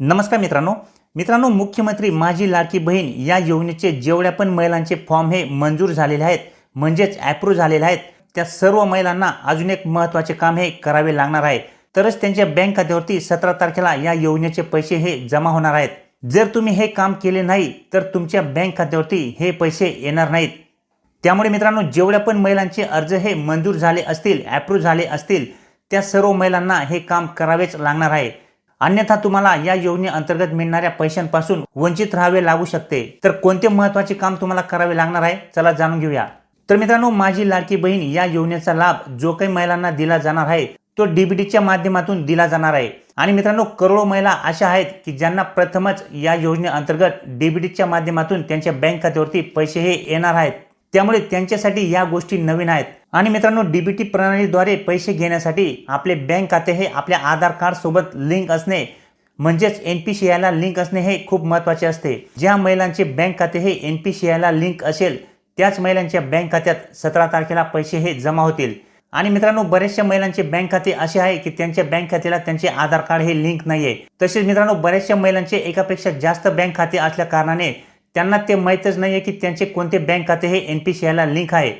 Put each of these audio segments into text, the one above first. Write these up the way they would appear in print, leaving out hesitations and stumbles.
नमस्कार मित्रांनो मुख्यमंत्री माझी लाडकी बहीण या योजनेचे जेवढ्या पण महिलांचे फॉर्म हे मंजूर झालेले आहेत म्हणजेच अप्रूव्ह झालेले आहेत त्या सर्व महिलांना अजून एक महत्त्वाचे काम हे करावे लागणार आहे। तरच त्यांच्या बँक खात्यावरती 17 तारखेला या योजनेचे पैसे हे जमा होणार आहेत। जर तुम्ही हे काम केले नाही तर तुमच्या बँक खात्यावरती हे पैसे येणार नाहीत। त्यामुळे मित्रांनो जेवढ्या पण महिलांचे अर्ज हे मंजूर झाले असतील अप्रूव्ह झाले असतील त्या सर्व महिलांना हे काम करावेच लागणार आहे। अन्यथा तुम्हाला या योजनेअंतर्गत मिळणाऱ्या पैशांपासून वंचित राहावे लागू शकते। तर कोणते महत्त्वाचे काम तुम्हाला करावे लागणार आहे चला जाणून घेऊया। तर मित्रांनो माझी लाडकी बहीण या योजनेचा लाभ जो काही महिलांना दिला जाणार आहे तो डीबीटीच्या माध्यमातून दिला जाणार आहे। आणि मित्रांनो करोडो महिला अशा आहेत की ज्यांना प्रथमच या योजनेअंतर्गत डीबीटीच्या माध्यमातून त्यांच्या बँक खात्यावरती पैसे हे येणार आहेत। त्यामुळे त्यांच्यासाठी या गोष्टी नवीन आहेत। आणि मित्रांनो डीबीटी प्रणालीद्वारे पैसे घेण्यासाठी आपले बँक खाते हे आपल्या आधार कार्ड सोबत लिंक असणे म्हणजेच NPCI ला लिंक असणे हे खूप महत्त्वाचे असते। ज्या महिलांचे बँक खाते हे NPCI ला लिंक असेल त्याच महिलांच्या बँक खात्यात 17 तारखेला पैसे हे जमा होतील। आणि मित्रांनो बरेचशा महिलांचे बँक खाते असे आहे की त्यांच्या बँक खात्याला त्यांचे आधार कार्ड हे लिंक नाहीये। तसेच मित्रांनो बरेचशा महिलांचे एकापेक्षा जास्त बँक खाते असल्या कारणाने त्यांना ते माहीतच नाहीये की त्यांचे कोणते बँक खाते हे NPCI ला लिंक आहे।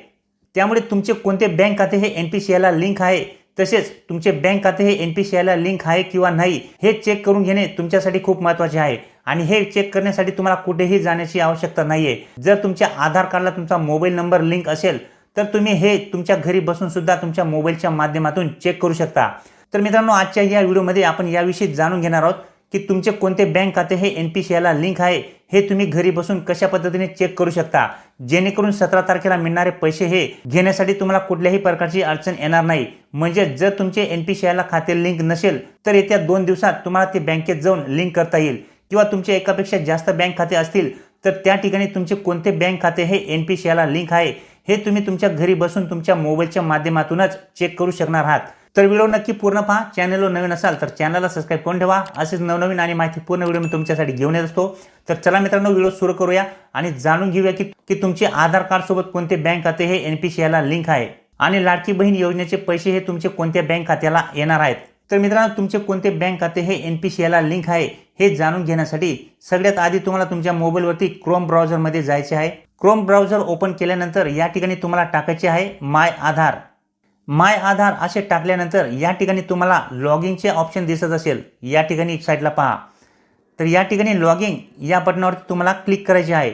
त्यामुळे तुमचे कोणते बँक खाते हे NPCI ला लिंक आहे तसेच तुमचे बँक खाते हे NPCI ला लिंक आहे किंवा नाही हे चेक करून घेणे तुमच्यासाठी खूप महत्त्वाचे आहे। आणि हे चेक करण्यासाठी तुम्हाला कुठेही जाण्याची आवश्यकता नाहीये। जर तुमच्या आधार कार्डला तुमचा मोबाईल नंबर लिंक असेल तर तुम्ही हे तुमच्या घरी बसून सुद्धा तुमच्या मोबाईलच्या माध्यमातून चेक करू शकता। तर मित्रांनो आजच्या या व्हिडिओमध्ये आपण याविषयी जाणून घेणार आहोत की तुमचे कोणते बँक खाते हे NPCI ला लिंक आहे हे तुम्ही घरी बसून कशा पद्धतीने चेक करू शकता जेणेकरून 17 तारखेला मिळणारे पैसे हे घेण्यासाठी तुम्हाला कुठल्याही प्रकारची अडचण येणार नाही। म्हणजे जर तुमचे NPCI ला खाते लिंक नसेल तर येत्या 2 दिवसात तुम्हाला ते बँकेत जाऊन लिंक करता येईल। किंवा तुमचे एकापेक्षा जास्त बँक खाते असतील तर त्या ठिकाणी तुमचे कोणते बँक खाते हे NPCI ला लिंक आहे हे तुम्ही तुमच्या घरी बसून तुमच्या मोबाईलच्या माध्यमातूनच चेक करू शकणार आहात। तर व्हिडिओ नक्की पूर्ण पहा। चॅनलवर नवीन असाल तर चॅनलला सबस्क्राइब करून ठेवा। असेच नवनवीन आणि माहितीपूर्ण व्हिडिओ मी तुमच्यासाठी घेऊन येत असतो। तर चला मित्रांनो व्हिडिओ सुरू करूया आणि जाणून घेऊया की तुमचे आधार कार्ड सोबत कोणते बँक खाते हे NPCI ला लिंक आहे आणि लाडकी बहीण योजनेचे पैसे हे तुमचे कोणत्या बँक खात्याला येणार आहेत। तर मित्रांनो तुमचे कोणते बँक खाते हे NPCI ला लिंक आहे हे जाणून घेण्यासाठी सगळ्यात आधी तुम्हाला तुमच्या मोबाईलवरती क्रोम ब्राउझरमध्ये जायचे आहे। क्रोम ब्राउझर ओपन केल्यानंतर या ठिकाणी तुम्हाला टाकायचे आहे माय आधार असे टाकल्यानंतर या ठिकाणी तुम्हाला लॉगिंगचे ऑप्शन दिसत असेल या ठिकाणी साईडला पहा। तर या ठिकाणी लॉगिंग या बटनावरती तुम्हाला क्लिक करायचे आहे।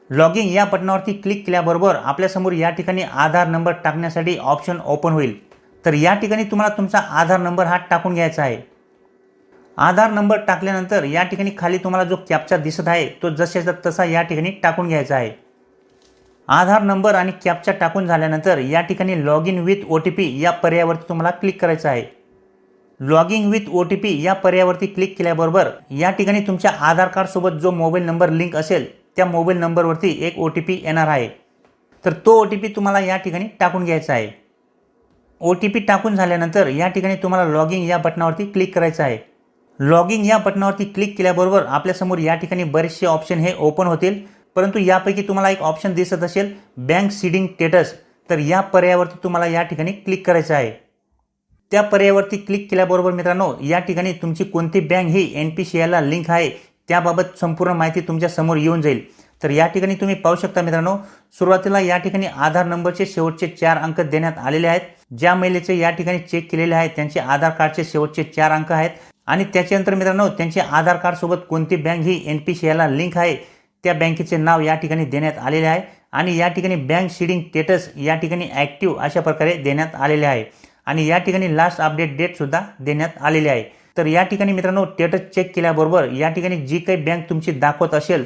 लॉगिंग या बटनावरती क्लिक केल्याबरोबर आपल्यासमोर या ठिकाणी आधार नंबर टाकण्यासाठी ऑप्शन ओपन होईल। तर या ठिकाणी तुम्हाला तुमचा आधार नंबर हा टाकून घ्यायचा आहे। आधार नंबर टाकल्यानंतर या ठिकाणी खाली तुम्हाला जो कॅप्चा दिसत आहे तो जशाचा तसा या ठिकाणी टाकून घ्यायचा आहे। आधार नंबर आणि कॅप्चा टाकून झाल्यानंतर या ठिकाणी लॉग इन विथ OTP या पर्यायावरती तुम्हाला क्लिक करायचं आहे। लॉगिंग विथ OTP या पर्यायावरती क्लिक केल्याबरोबर या ठिकाणी तुमच्या आधार कार्ड सोबत जो मोबाईल नंबर लिंक असेल त्या मोबाईल नंबरवरती एक OTP येणार आहे। तर तो OTP तुम्हाला या ठिकाणी टाकून घ्यायचा आहे। OTP टाकून झाल्यानंतर या ठिकाणी तुम्हाला लॉगिंग या बटनावरती क्लिक करायचं आहे। लॉगिंग या बटनावरती क्लिक केल्याबरोबर आपल्यासमोर या ठिकाणी बरेचसे ऑप्शन हे ओपन होतील परंतु यापैकी तुम्हाला एक ऑप्शन दिसत असेल बँक सीडिंग स्टेटस। तर या पर्यायावरती तुम्हाला या ठिकाणी क्लिक करायचं आहे। त्या पर्यायावरती क्लिक केल्याबरोबर मित्रांनो या ठिकाणी तुमची कोणती बँक ही NPCI ला लिंक आहे त्याबाबत संपूर्ण माहिती तुमच्या समोर येऊन जाईल। तर या ठिकाणी तुम्ही पाहू शकता मित्रांनो सुरुवातीला या ठिकाणी आधार नंबरचे शेवटचे 4 अंक देण्यात आलेले आहेत। ज्या महिलेचे या ठिकाणी चेक केलेले आहेत त्यांचे आधार कार्डचे शेवटचे 4 अंक आहेत आणि त्याच्यानंतर मित्रांनो त्यांचे आधार कार्ड सोबत कोणती बँक ही NPCI ला लिंक आहे त्या बँकेचे नाव या ठिकाणी देण्यात आलेले आहे आणि या ठिकाणी बँक सीडिंग स्टेटस या ठिकाणी ॲक्टिव्ह अशा प्रकारे देण्यात आलेले आहे आणि या ठिकाणी लास्ट अपडेट डेट सुद्धा देण्यात आलेली आहे। तर या ठिकाणी मित्रांनो स्टेटस चेक केल्याबरोबर या ठिकाणी जी काही बँक तुमची दाखवत असेल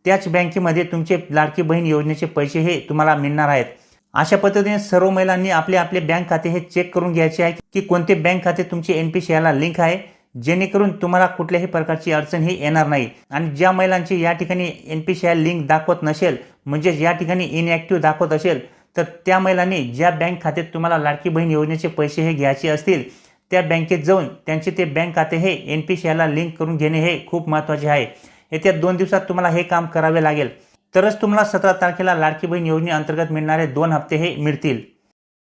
त्याच बँकेमध्ये तुमचे लाडकी बहीण योजनेचे पैसे हे तुम्हाला मिळणार आहेत। अशा पद्धतीने सर्व महिलांनी आपले बँक खाते हे चेक करून घ्यायचे आहे की कोणते बँक खाते तुमचे NPCI ला लिंक आहे जेणेकरून तुम्हाला कुठल्याही प्रकारची अडचण ही येणार नाही। आणि ज्या महिलांची या ठिकाणी NPCI लिंक दाखवत नसेल म्हणजे या ठिकाणी इनॲक्टिव्ह दाखवत असेल तर त्या महिलांनी ज्या बँक खात्यात तुम्हाला लाडकी बहीण योजनेचे पैसे हे घ्यायचे असतील त्या बँकेत जाऊन त्यांचे ते बँक खाते हे NPCI ला लिंक करून घेणे हे खूप महत्त्वाचे आहे। येत्या 2 दिवसात तुम्हाला हे काम करावे लागेल तरच तुम्हाला 17 तारखेला लाडकी बहीण योजनेअंतर्गत मिळणारे 2 हप्ते हे मिळतील।